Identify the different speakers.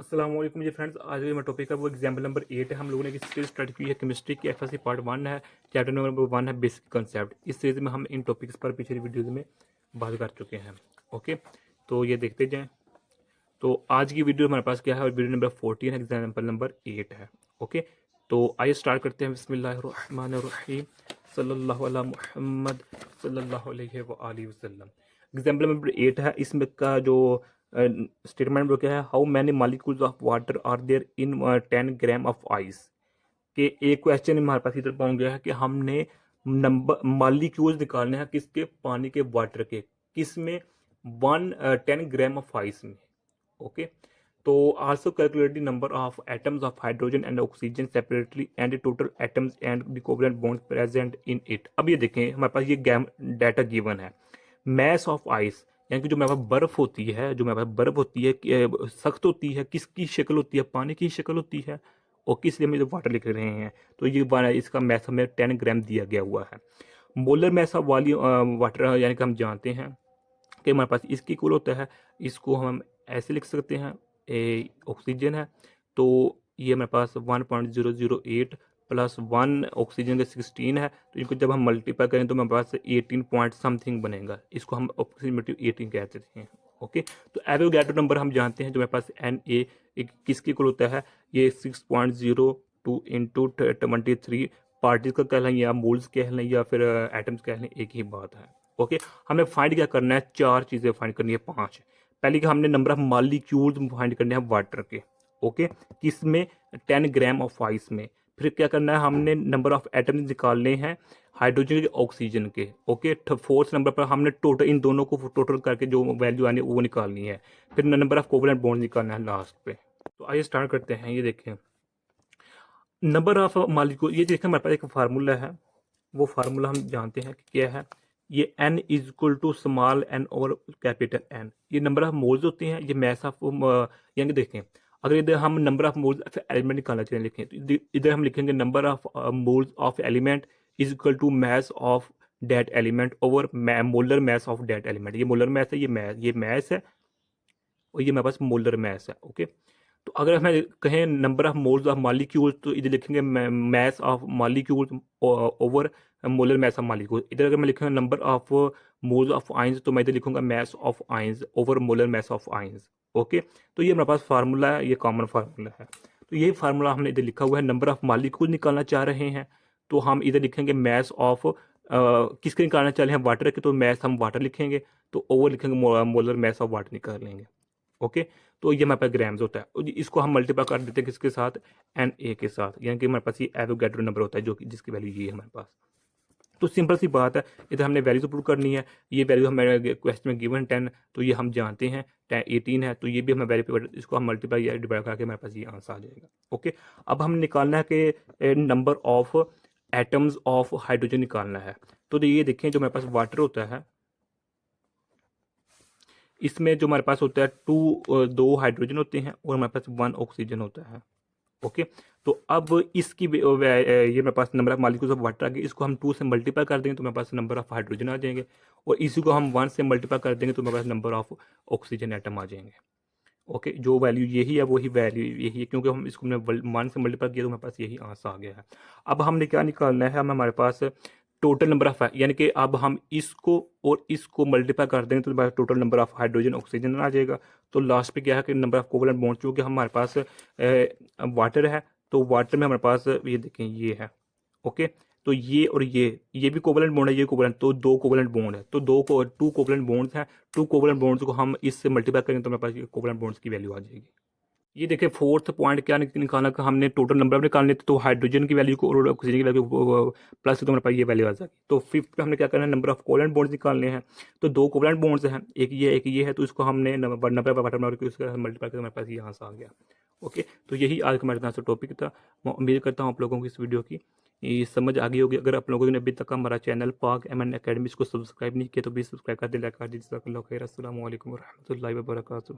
Speaker 1: अस्सलाम वालेकुम जी फ्रेंड्स। आज जो मैं टॉपिक है वो एग्जाम्पल नंबर 8 है। हम लोगों ने एक सीरीज स्टार्ट की है केमिस्ट्री की। एफएससी पार्ट 1 है, चैप्टर नंबर 1 है बेसिक कंसेप्ट। इस सीरीज में हम इन टॉपिक्स पर पिछली वीडियोज में बात कर चुके हैं। ओके, तो ये देखते जाएं। तो आज की वीडियो हमारे पास क्या है, और वीडियो नंबर 14 है, एग्जाम्पल नंबर 8 है। ओके, तो आइए स्टार्ट करते हैं। बिस्मिल्लाहिर्रहमानिर्रहीम, सल्लल्लाहु अला मुहम्मद सल्लल्लाहु अलैहि व आलिहि वसल्लम। एग्जाम्पल नंबर 8 है। इसमें का जो स्टेटमेंट वो क्या है, how many molecules of water are there in 10 gram of ice. के एक क्वेश्चन हमारे पास इधर पहुंच गया है कि हमने नंबर मॉलिक्यूल्स निकालने हैं किसके, पानी के, वाटर के, किस में, 10 ग्राम ऑफ आइस में। ओके, तो also calculate the number of atoms of hydrogen and oxygen separately and the total atoms and the covalent bonds present in it. अब ये देखें, हमारे पास ये डाटा गिवन है। मैस ऑफ आइस यानी कि जो हमारे पास बर्फ होती है, जो हमारे पास बर्फ होती है सख्त होती है, किसकी शक्ल होती है, पानी की शक्ल होती है। और किस लिए हम जो वाटर लिख रहे हैं, तो ये इसका मैस हमें 10 ग्राम दिया गया हुआ है। मोलर मैस ऑफ वाटर यानी कि हम जानते हैं कि हमारे पास इसकी इक्वल होता है, इसको हम ऐसे लिख सकते हैं, ऑक्सीजन है तो ये हमारे पास 1.008 प्लस 1 ऑक्सीजन का 16 है, तो इनको जब हम मल्टीप्लाई करें तो हमारे पास 18 पॉइंट समथिंग बनेगा। इसको हम अप्रोक्सीमेटली 18 कह सकते हैं। ओके, तो एवोगैड्रो नंबर हम जानते हैं, जो हमारे पास एन ए किसके इक्वल होता है, ये 6.02 इंटू 23 पार्टिकल का कह लें या मोल्स कह लें या फिर एटम्स कह लें, एक ही बात है। ओके, हमें फाइंड क्या करना है, चार चीज़ें फाइंड करनी है, पांच। पहले कि हमने नंबर ऑफ मॉलिक्यूल्स फाइंड करने हैं वाटर के। ओके, किसमें, 10 ग्राम ऑफ आइस में। फिर क्या करना है, हमने नंबर ऑफ एटम्स निकालने हैं हाइड्रोजन के, ऑक्सीजन के। ओके, फोर्थ नंबर पर हमने टोटल इन दोनों को टोटल करके जो वैल्यू आनी है वो निकालनी है। फिर नंबर ऑफ कोवलेंट बॉन्ड निकालना है लास्ट पे। तो आइए स्टार्ट करते हैं। ये देखें, नंबर ऑफ मॉलिक्यूल, ये देखें हमारे पास एक फार्मूला है। वो फार्मूला हम जानते हैं कि क्या है, ये n is equal to small n over capital N। ये नंबर ऑफ मोल्स होते हैं, ये मैस ऑफ, यानी देखें अगर इधर हम नंबर ऑफ मोल्स एलिमेंट निकालना चाहिए लिखें, तो इधर हम लिखेंगे number of moles of element is equal to mass of that element over molar mass of that element. ये मोलर मैस है, ये मैस है, और ये मेरे पास मोलर मैस है। ओके, तो अगर हमें कहें number of moles of molecules, तो इधर लिखेंगे mass of molecules over molar mass of molecule. इधर अगर मैं लिखूंगा number of moles of ions, तो मैं इधर लिखूंगा mass of ions over molar mass of ions. Okay, तो ये हमारे पास फार्मूला है, ये कॉमन फार्मूला है। तो यही फार्मूला हमने इधर लिखा हुआ है। नंबर ऑफ मॉलिक्यूल निकालना चाह रहे हैं, तो हम इधर लिखेंगे मैस ऑफ किसके निकालना चाह रहे हैं, वाटर के, तो मैस हम वाटर लिखेंगे, तो ओवर लिखेंगे मोलर मैस ऑफ वाटर निकाल लेंगे। ओके, तो ये हमारे पास ग्राम्स होता है, और इसको हम मल्टीप्लाई कर देते हैं किसके साथ, एन ए के साथ, यानी कि हमारे पास ये एवोगैड्रो नंबर होता है जो कि जिसकी वैल्यू ये है हमारे पास। तो सिंपल सी बात है, इधर हमने वैल्यू प्रूव करनी है। ये वैल्यू हमारे क्वेश्चन में गिवन 10, तो ये हम जानते हैं 18 है, तो ये भी हमें वैल्यू, इसको हम मल्टीप्लाई या डिवाइड करके हमारे पास ये आंसर आ जाएगा। ओके, अब हम निकालना है कि number of atoms of hydrogen निकालना है। तो ये देखें, जो हमारे पास वाटर होता है, इसमें जो हमारे पास होता है दो हाइड्रोजन होते हैं और हमारे पास 1 ऑक्सीजन होता है। ओके, तो अब इसकी ये मेरे पास number of molecules of water आ गए, इसको हम 2 से मल्टीप्लाई कर देंगे तो मेरे पास नंबर ऑफ हाइड्रोजन आ जाएंगे, और इसी को हम 1 से मल्टीप्लाई कर देंगे तो मेरे पास नंबर ऑफ ऑक्सीजन एटम आ जाएंगे। ओके, जो वैल्यू यही है वही वैल्यू यही है, क्योंकि हम इसको 1 से मल्टीप्लाई किया तो हमारे पास यही आंसर आ गया है। अब हमने क्या निकालना है, हमारे पास टोटल नंबर ऑफ, यानी कि अब हम इसको और इसको मल्टीप्लाई कर देंगे तो हमारे total number of hydrogen oxygen आ जाएगा। तो लास्ट पे क्या है कि नंबर ऑफ कोवलेंट बॉन्ड्स, जो कि हमारे पास वाटर है, तो वाटर में हमारे पास ये देखें ये है। ओके, तो ये और ये भी कोवलेंट बॉन्ड है, ये कोवलेंट, तो दो कोवलेंट बॉन्ड है, तो टू कोवलेंट बॉन्ड्स हैं। टू कोवलेंट बॉन्ड्स को हम इससे मल्टीप्लाई करेंगे तो हमारे पास ये कोवलेंट बॉन्ड्स की वैल्यू आ जाएगी। ये देखिए फोर्थ पॉइंट क्या निकालना का, हमने टोटल नंबर निकालने थे, तो हाइड्रोजन की वैल्यू को और ऑक्सीजन की वैल्यू प्लस तो हमारे पास ये वैल्यू आ जाएगी। तो फिफ्थ पे हमने क्या करना है, नंबर ऑफ कोवलेंट बॉन्ड्स निकालने हैं। तो दो कोवलेंट बॉन्ड्स हैं, एक ये है, तो इसको हमने नंबर वाटर मल्टीप्लाई करके हमारे पास ये आंसर आ गया। ओके, तो यही आज का हमारे पास टॉपिक था। मैं उम्मीद करता हूँ आप लोगों को इस वीडियो की ये समझ आ गई होगी। अगर आप लोगों ने अभी तक हमारा चैनल पाक एम एन अकेडमी को सब्सक्राइब नहीं किया तो प्लीज़ सब्सक्राइब कर दे, लाइक कर दीजिए। अस्सलाम वालेकुम रहमतुल्लाहि व बरकातहू।